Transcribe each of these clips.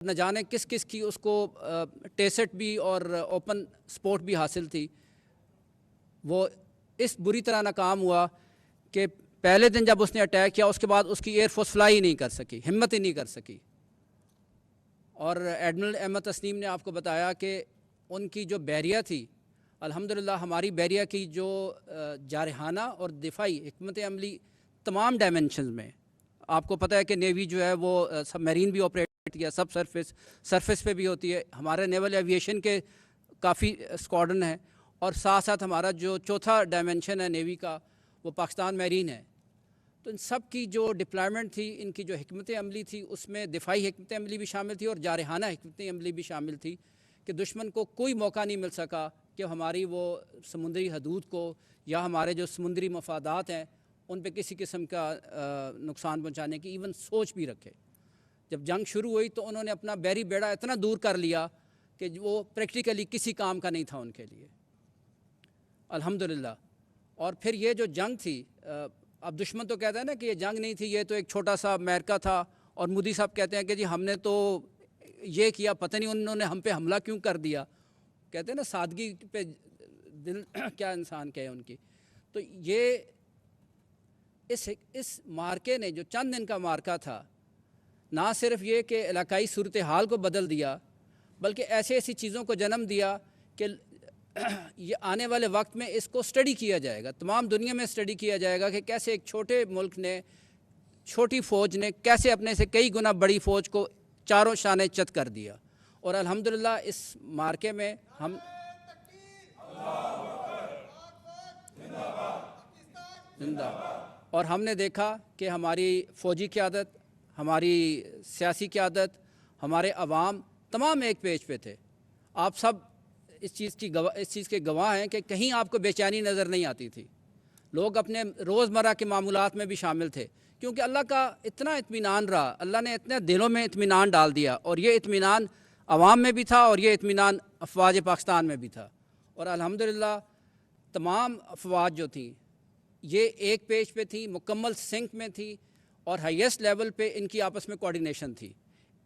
نہ جانے کس کس کی اس کو ٹیسٹ بھی اور اوپن سپورٹ بھی حاصل تھی، وہ اس بری طرح ناکام ہوا کہ پہلے دن جب اس نے اٹیک کیا اس کے بعد اس کی ایئر فورس فلائی ہی نہیں کر سکی، ہمت ہی نہیں کر سکی۔ اور ایڈمرل احمد تسنیم نے آپ کو بتایا کہ ان کی جو بیریہ تھی، الحمدللہ ہماری بیریہ کی جو جارحانہ اور دفاعی حکمت عملی تمام ڈائمنشنز میں، آپ کو پتہ ہے کہ نیوی جو ہے وہ سب میرین بھی آپریٹ کیا، سب سرفیس پہ بھی ہوتی ہے، ہمارے نیول ایویشن کے کافی اسکواڈرن ہیں، اور ساتھ ساتھ ہمارا جو چوتھا ڈائمنشن ہے نیوی کا وہ پاکستان میرین ہے۔ تو ان سب کی جو ڈپلائمنٹ تھی، ان کی جو حکمت عملی تھی، اس میں دفاعی حکمت عملی بھی شامل تھی اور جارحانہ حکمت عملی بھی شامل تھی کہ دشمن کو کوئی موقع نہیں مل سکا کہ ہماری وہ سمندری حدود کو یا ہمارے جو سمندری مفادات ہیں ان پہ کسی قسم کا نقصان پہنچانے کی ایون سوچ بھی رکھے۔ جب جنگ شروع ہوئی تو انہوں نے اپنا بحری بیڑا اتنا دور کر لیا کہ وہ پریکٹیکلی کسی کام کا نہیں تھا ان کے لیے، الحمدللہ۔ اور پھر یہ جو جنگ تھی، اب دشمن تو کہتا ہے نا کہ یہ جنگ نہیں تھی، یہ تو ایک چھوٹا سا میرکا تھا، اور مودی صاحب کہتے ہیں کہ جی ہم نے تو یہ کیا، پتہ نہیں انہوں نے ہم پہ حملہ کیوں کر دیا۔ کہتے ہیں نا سادگی پہ دل کیا انسان کہے ان کی۔ تو یہ اس مارکے نے، جو چند دن کا مارکا تھا، نہ صرف یہ کہ علاقائی صورتحال کو بدل دیا، بلکہ ایسی ایسی چیزوں کو جنم دیا کہ یہ آنے والے وقت میں اس کو سٹڈی کیا جائے گا، تمام دنیا میں سٹڈی کیا جائے گا کہ کیسے ایک چھوٹے ملک نے، چھوٹی فوج نے کیسے اپنے سے کئی گنا بڑی فوج کو چاروں شانے چت کر دیا۔ اور الحمدللہ اس مارکے میں ہم زندہ، اور ہم نے دیکھا کہ ہماری فوجی قیادت، ہماری سیاسی قیادت، ہمارے عوام تمام ایک پیج پہ تھے۔ آپ سب اس چیز کے گواہ ہیں کہ کہیں آپ کو بے چینی نظر نہیں آتی تھی، لوگ اپنے روزمرہ کے معمولات میں بھی شامل تھے، کیونکہ اللہ کا اتنا اطمینان رہا، اللہ نے اتنے دلوں میں اطمینان ڈال دیا، اور یہ اطمینان عوام میں بھی تھا اور یہ اطمینان افواج پاکستان میں بھی تھا۔ اور الحمدللہ تمام افواج جو تھیں یہ ایک پیج پہ تھی، مکمل سنک میں تھی، اور ہائیسٹ لیول پہ ان کی آپس میں کوارڈینیشن تھی۔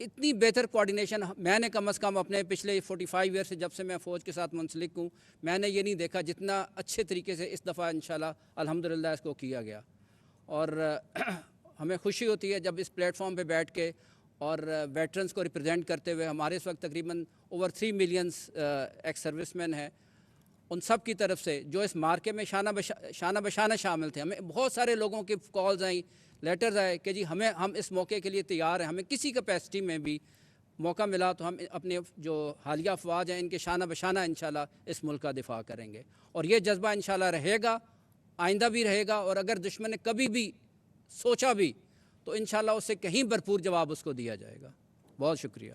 اتنی بہتر کوارڈینیشن میں نے کم از کم اپنے پچھلے 45 ایئر سے جب سے میں فوج کے ساتھ منسلک ہوں، میں نے یہ نہیں دیکھا جتنا اچھے طریقے سے اس دفعہ انشاءاللہ الحمدللہ اس کو کیا گیا۔ اور ہمیں خوشی ہوتی ہے جب اس پلیٹ فارم پہ بیٹھ کے اور ویٹرنز کو ریپرزینٹ کرتے ہوئے، ہمارے اس وقت تقریباً اوور 3 ملینز ایکس سروس مین ہیں، ان سب کی طرف سے جو اس مارکے میں شانہ بشانہ شامل تھے۔ ہمیں بہت سارے لوگوں کی کالز آئیں، لیٹرز آئے کہ جی ہم اس موقع کے لیے تیار ہیں، ہمیں کسی کیپیسٹی میں بھی موقع ملا تو ہم اپنے جو حالیہ افواج ہیں ان کے شانہ بشانہ انشاءاللہ اس ملک کا دفاع کریں گے، اور یہ جذبہ انشاءاللہ رہے گا، آئندہ بھی رہے گا، اور اگر دشمن نے کبھی بھی سوچا بھی تو انشاءاللہ اس سے کہیں بھرپور جواب اس کو دیا جائے گا۔ بہت شکریہ۔